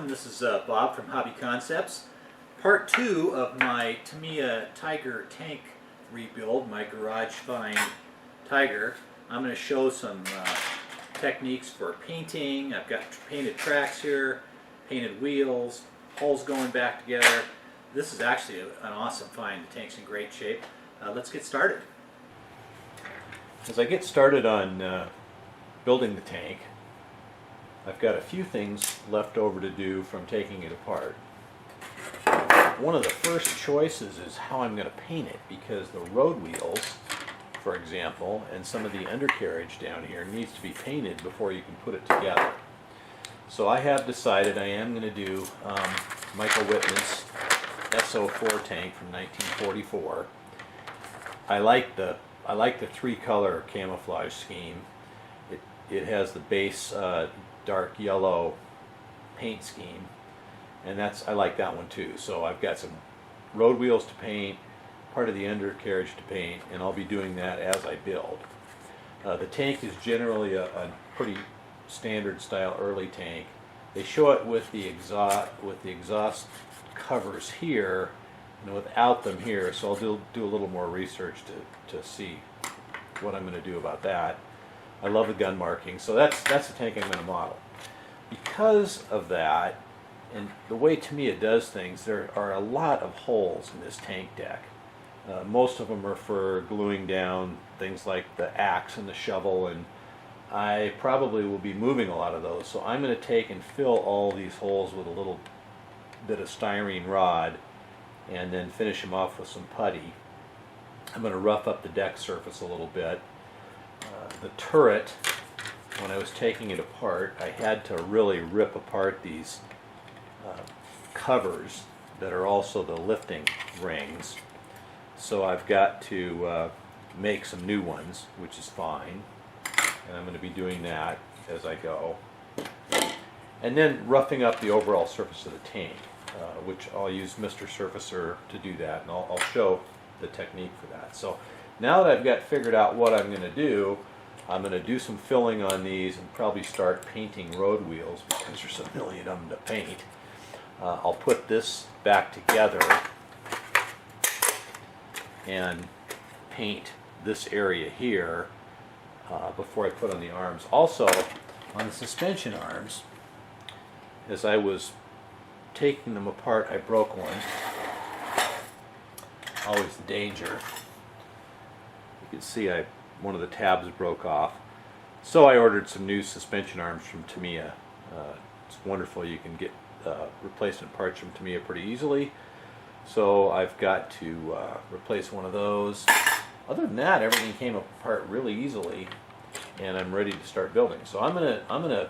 welcome. This is Bob from Hobby Concepts. Part 2 of my Tamiya Tiger tank rebuild, my garage find Tiger. I'm going to show some techniques for painting. I've got painted tracks here, painted wheels, holes going back together. This is actually an awesome find. The tank's in great shape. Let's get started. As I get started on building the tank, I've got a few things left over to do from taking it apart. One of the first choices is how I'm going to paint it, because the road wheels, for example, and some of the undercarriage down here needs to be painted before you can put it together. So I have decided I am going to do Michael Whitman's SO4 tank from 1944. I like the three-color camouflage scheme. It has the base dark yellow paint scheme, and I like that one too. So I've got some road wheels to paint, part of the undercarriage to paint, and I'll be doing that as I build. The tank is generally a pretty standard style early tank. They show it with the exhaust covers here and without them here, so I'll do a little more research to see what I'm going to do about that. I love the gun marking, so that's the tank I'm going to model. Because of that, and the way Tamiya does things, there are a lot of holes in this tank deck. Most of them are for gluing down things like the axe and the shovel, and I probably will be moving a lot of those. So I'm going to take and fill all these holes with a little bit of styrene rod and then finish them off with some putty. I'm going to rough up the deck surface a little bit. The turret, when I was taking it apart, I had to really rip apart these covers that are also the lifting rings. So I've got to make some new ones, which is fine, and I'm going to be doing that as I go. And then roughing up the overall surface of the tank, which I'll use Mr. Surfacer to do that, and I'll show the technique for that. So now that I've got figured out what I'm going to do, I'm going to do some filling on these and probably start painting road wheels because there's a million of them to paint. I'll put this back together and paint this area here before I put on the arms. Also, on the suspension arms, as I was taking them apart, I broke one. Always the danger. You can see one of the tabs broke off. So I ordered some new suspension arms from Tamiya. It's wonderful. You can get replacement parts from Tamiya pretty easily. So I've got to replace one of those. Other than that, everything came apart really easily, and I'm ready to start building. So I'm gonna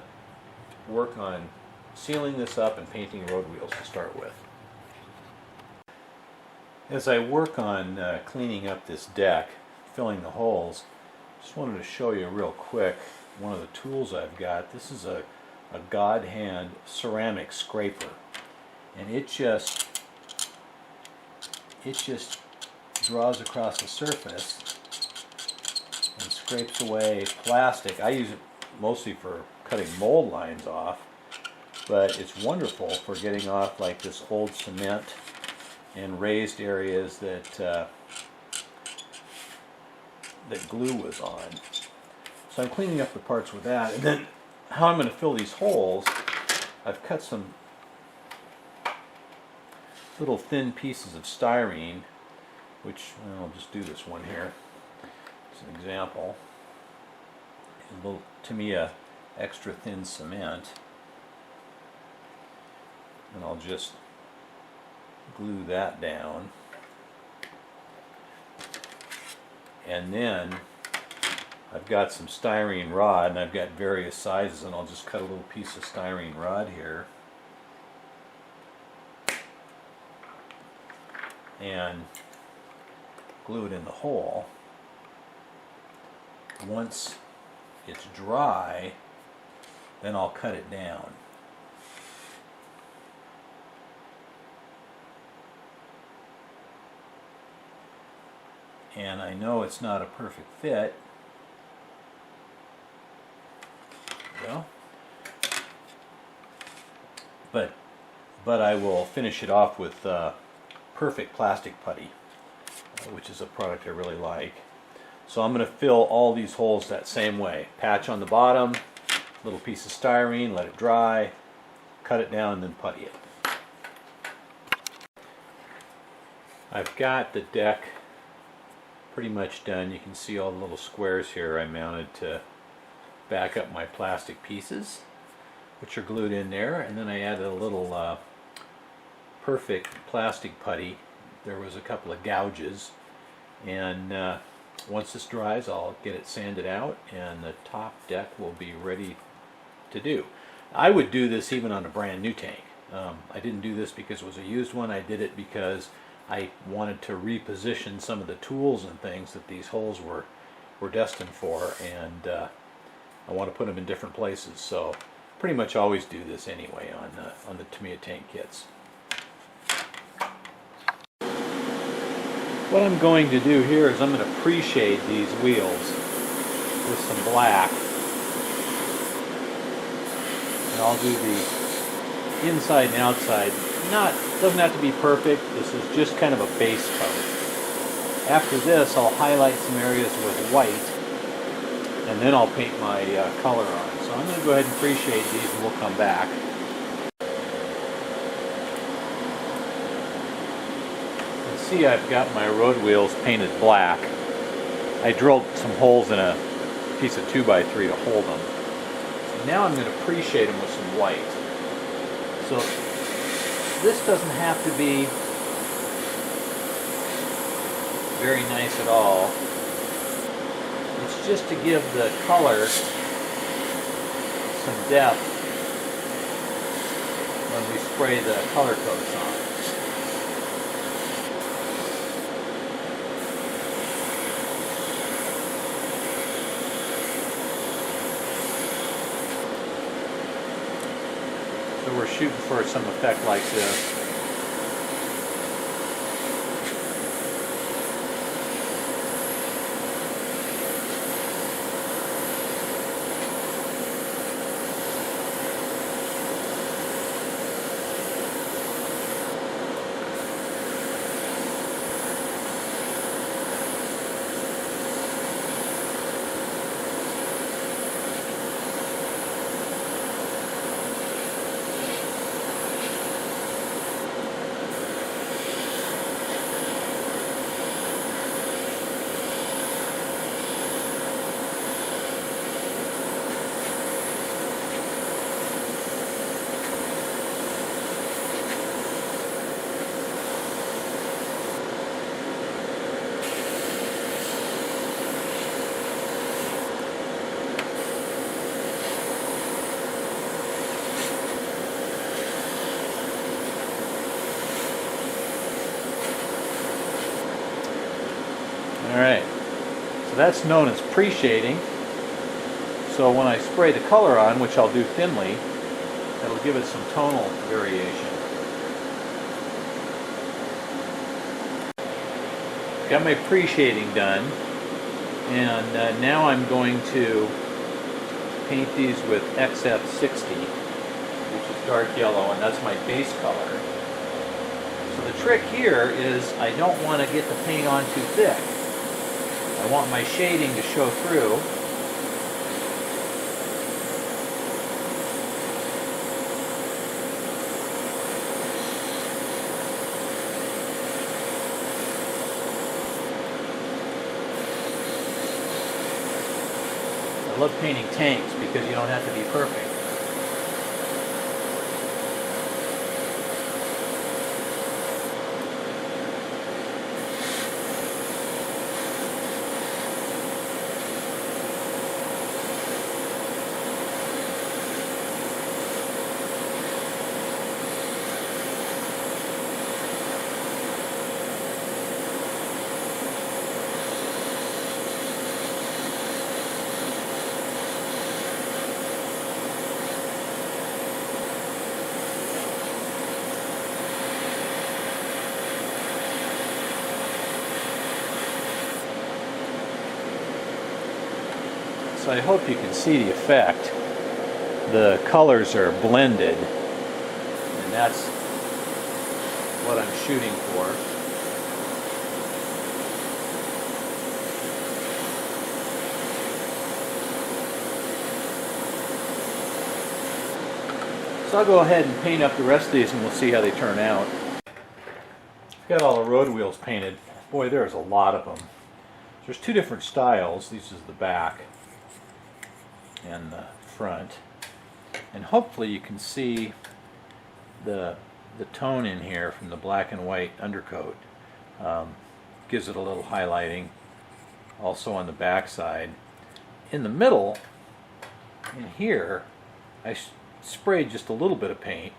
work on sealing this up and painting road wheels to start with. As I work on cleaning up this deck, filling the holes, just wanted to show you real quick one of the tools I've got. This is a God hand ceramic scraper, and it just draws across the surface and scrapes away plastic. I use it mostly for cutting mold lines off, but it's wonderful for getting off like this old cement and raised areas that glue was on. So I'm cleaning up the parts with that, and then how I'm going to fill these holes, I've cut some little thin pieces of styrene, which I'll just do this one here as an example. A little Tamiya extra thin cement, and I'll just glue that down. And then I've got some styrene rod, and I've got various sizes, and I'll just cut a little piece of styrene rod here and glue it in the hole. Once it's dry, then I'll cut it down. And I know it's not a perfect fit. There we go. But but I will finish it off with Perfect Plastic Putty, which is a product I really like. So I'm going to fill all these holes that same way. Patch on the bottom, little piece of styrene, let it dry, cut it down, and then putty it. I've got the deck pretty much done. You can see all the little squares here I mounted to back up my plastic pieces, which are glued in there, and then I added a little Perfect Plastic Putty. There was a couple of gouges, and once this dries I'll get it sanded out and the top deck will be ready to do. I would do this even on a brand new tank. I didn't do this because it was a used one. I did it because I wanted to reposition some of the tools and things that these holes were destined for, and I want to put them in different places. So pretty much always do this anyway on the Tamiya tank kits. What I'm going to do here is I'm going to pre-shade these wheels with some black. And I'll do the inside and outside. Doesn't have to be perfect. This is just kind of a base coat. After this, I'll highlight some areas with white, and then I'll paint my color on. So I'm going to go ahead and pre-shade these, and we'll come back. See, I've got my road wheels painted black. I drilled some holes in a piece of 2x3 to hold them. So now I'm going to pre-shade them with some white. So this doesn't have to be very nice at all. It's just to give the color some depth when we spray the color coats on. So we're shooting for some effect like this. Alright, so that's known as pre-shading. So when I spray the color on, which I'll do thinly, that'll give it some tonal variation. Got my pre-shading done, and now I'm going to paint these with XF60, which is dark yellow, and that's my base color. So the trick here is I don't want to get the paint on too thick. I want my shading to show through. I love painting tanks because you don't have to be perfect. So I hope you can see the effect. The colors are blended, and that's what I'm shooting for. So I'll go ahead and paint up the rest of these and we'll see how they turn out. I've got all the road wheels painted. Boy, there's a lot of them. There's two different styles. This is the back and the front. And hopefully you can see the tone in here from the black and white undercoat. Gives it a little highlighting. Also on the back side. In the middle, in here, I sprayed just a little bit of paint,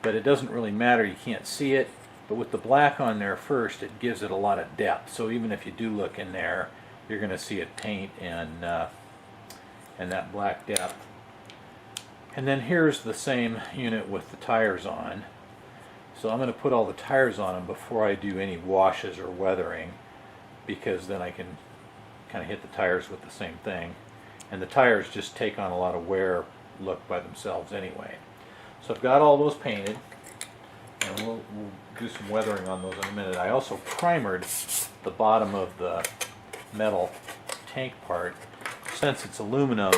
but it doesn't really matter, you can't see it. But with the black on there first, it gives it a lot of depth. So even if you do look in there, you're going to see it paint and that black depth. And then here's the same unit with the tires on. So I'm going to put all the tires on them before I do any washes or weathering, because then I can kind of hit the tires with the same thing. And the tires just take on a lot of wear look by themselves anyway. So I've got all those painted, and we'll do some weathering on those in a minute. I also primered the bottom of the metal tank part. Since it's aluminum,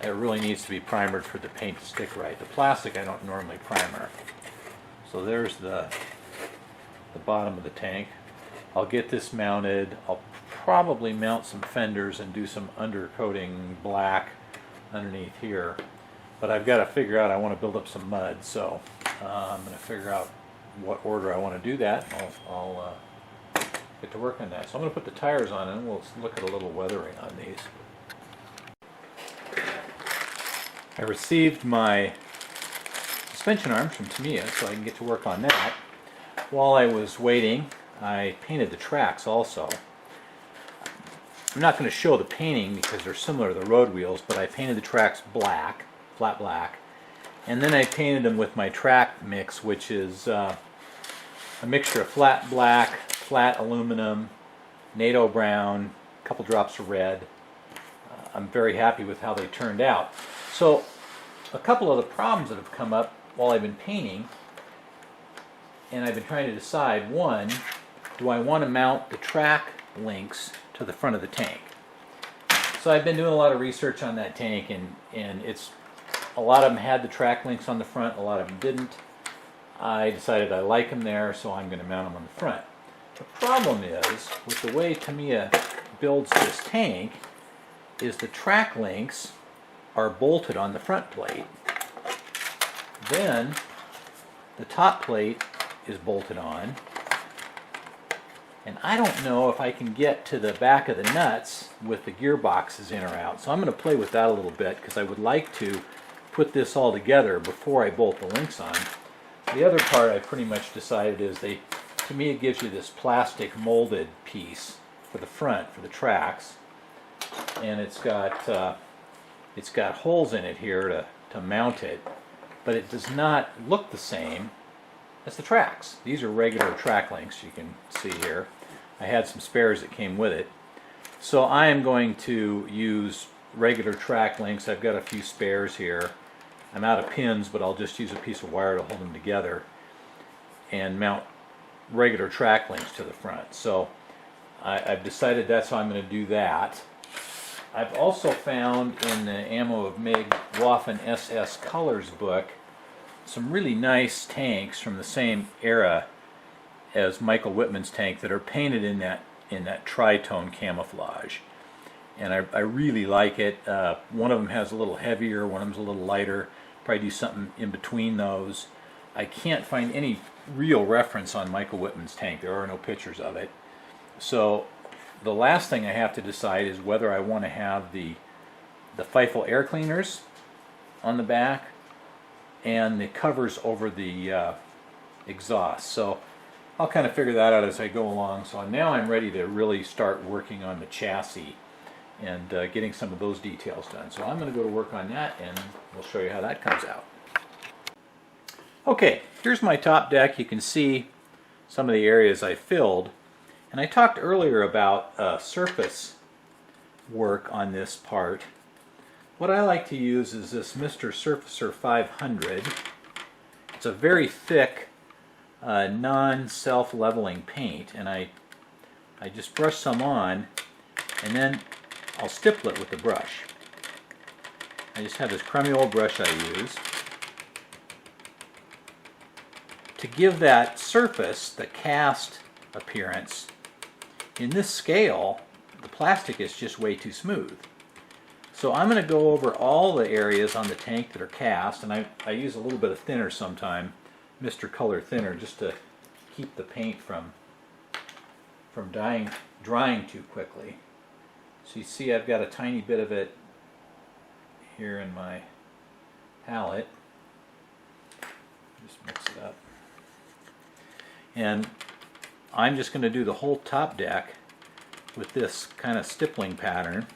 it really needs to be primered for the paint to stick right. The plastic I don't normally primer. So there's the bottom of the tank. I'll get this mounted. I'll probably mount some fenders and do some undercoating black underneath here, but I've got to figure out, I want to build up some mud, so I'm going to figure out what order I want to do that. I'll get to work on that. So I'm going to put the tires on and we'll look at a little weathering on these. I received my suspension arms from Tamiya, so I can get to work on that. While I was waiting, I painted the tracks also. I'm not going to show the painting because they're similar to the road wheels, but I painted the tracks black, flat black, and then I painted them with my track mix, which is a mixture of flat black, flat aluminum, NATO brown, a couple drops of red. I'm very happy with how they turned out. So a couple of the problems that have come up while I've been painting, and I've been trying to decide, one, do I want to mount the track links to the front of the tank? So I've been doing a lot of research on that tank, and it's a lot of them had the track links on the front, a lot of them didn't. I decided I like them there, so I'm going to mount them on the front. The problem is, with the way Tamiya builds this tank, is the track links are bolted on the front plate. Then the top plate is bolted on. And I don't know if I can get to the back of the nuts with the gearboxes in or out. So I'm going to play with that a little bit because I would like to put this all together before I bolt the links on. The other part I pretty much decided is to me it gives you this plastic molded piece for the front, for the tracks. And it's got holes in it here to mount it. But it does not look the same as the tracks. These are regular track links, you can see here. I had some spares that came with it. So I am going to use regular track links. I've got a few spares here. I'm out of pins, but I'll just use a piece of wire to hold them together and mount regular track links to the front. So I've decided that's how I'm going to do that. I've also found in the Ammo of Mig Waffen SS Colors book some really nice tanks from the same era as Michael Whitman's tank that are painted in that tri-tone camouflage, and I really like it. One of them has a little heavier, one of them's a little lighter. Probably do something in between those. I can't find any real reference on Michael Whitman's tank. There are no pictures of it. So the last thing I have to decide is whether I want to have the Feifel air cleaners on the back and the covers over the exhaust. So I'll kind of figure that out as I go along. So now I'm ready to really start working on the chassis and getting some of those details done. So I'm going to go to work on that and we'll show you how that comes out. Okay, here's my top deck. You can see some of the areas I filled. And I talked earlier about surface work on this part. What I like to use is this Mr. Surfacer 500. It's a very thick non-self-leveling paint, and I just brush some on, and then I'll stipple it with the brush. I just have this crummy old brush I use to give that surface the cast appearance. In this scale, the plastic is just way too smooth. So I'm going to go over all the areas on the tank that are cast, and I use a little bit of thinner sometime, Mr. Color thinner, just to keep the paint from drying too quickly. So you see I've got a tiny bit of it here in my palette. Just mix it up. And I'm just going to do the whole top deck with this kind of stippling pattern.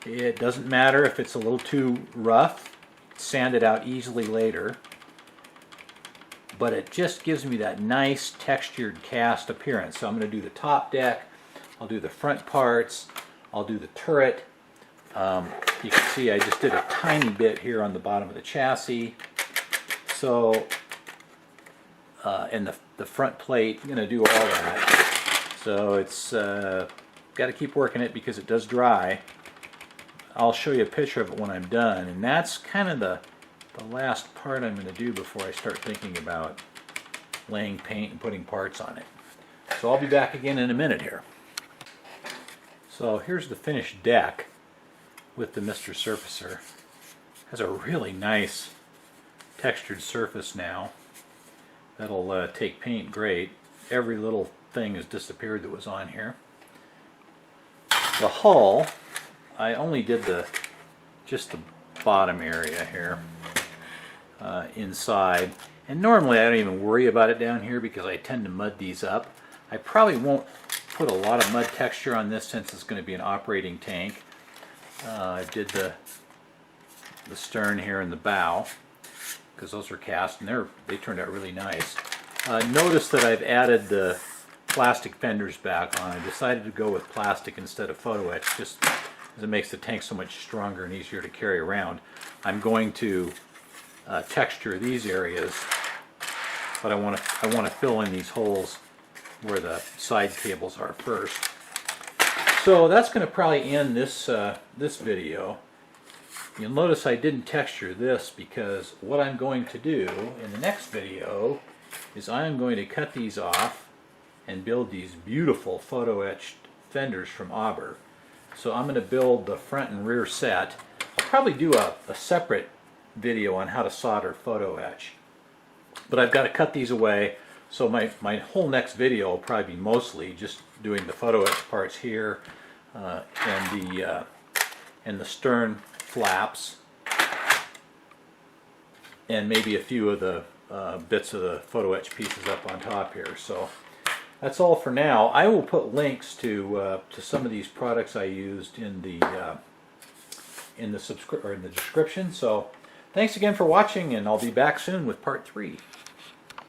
It doesn't matter if it's a little too rough, sand it out easily later, but it just gives me that nice textured cast appearance. So I'm going to do the top deck, I'll do the front parts, I'll do the turret. You can see I just did a tiny bit here on the bottom of the chassis. So, and the front plate, I'm going to do all that. So it's got to keep working it because it does dry. I'll show you a picture of it when I'm done, and that's kind of the last part I'm going to do before I start thinking about laying paint and putting parts on it. So I'll be back again in a minute here. So here's the finished deck with the Mr. Surfacer. Has a really nice textured surface now. That'll take paint great. Every little thing has disappeared that was on here. The hull, I only did just the bottom area here inside, and normally I don't even worry about it down here because I tend to mud these up. I probably won't put a lot of mud texture on this since it's going to be an operating tank. I did the stern here and the bow because those are cast, and they turned out really nice. Notice that I've added the plastic fenders back on. I decided to go with plastic instead of photo etch just because it makes the tank so much stronger and easier to carry around. I'm going to texture these areas, but I want to fill in these holes where the side cables are first. So that's going to probably end this this video. You'll notice I didn't texture this because what I'm going to do in the next video is I'm going to cut these off and build these beautiful photo etched fenders from Auber. So I'm going to build the front and rear set. I'll probably do a separate video on how to solder photo etch. But I've got to cut these away, so my whole next video will probably be mostly just doing the photo etch parts here and the stern flaps, and maybe a few of the bits of the photo etch pieces up on top here. So that's all for now. I will put links to some of these products I used in the description. So thanks again for watching, and I'll be back soon with part 3.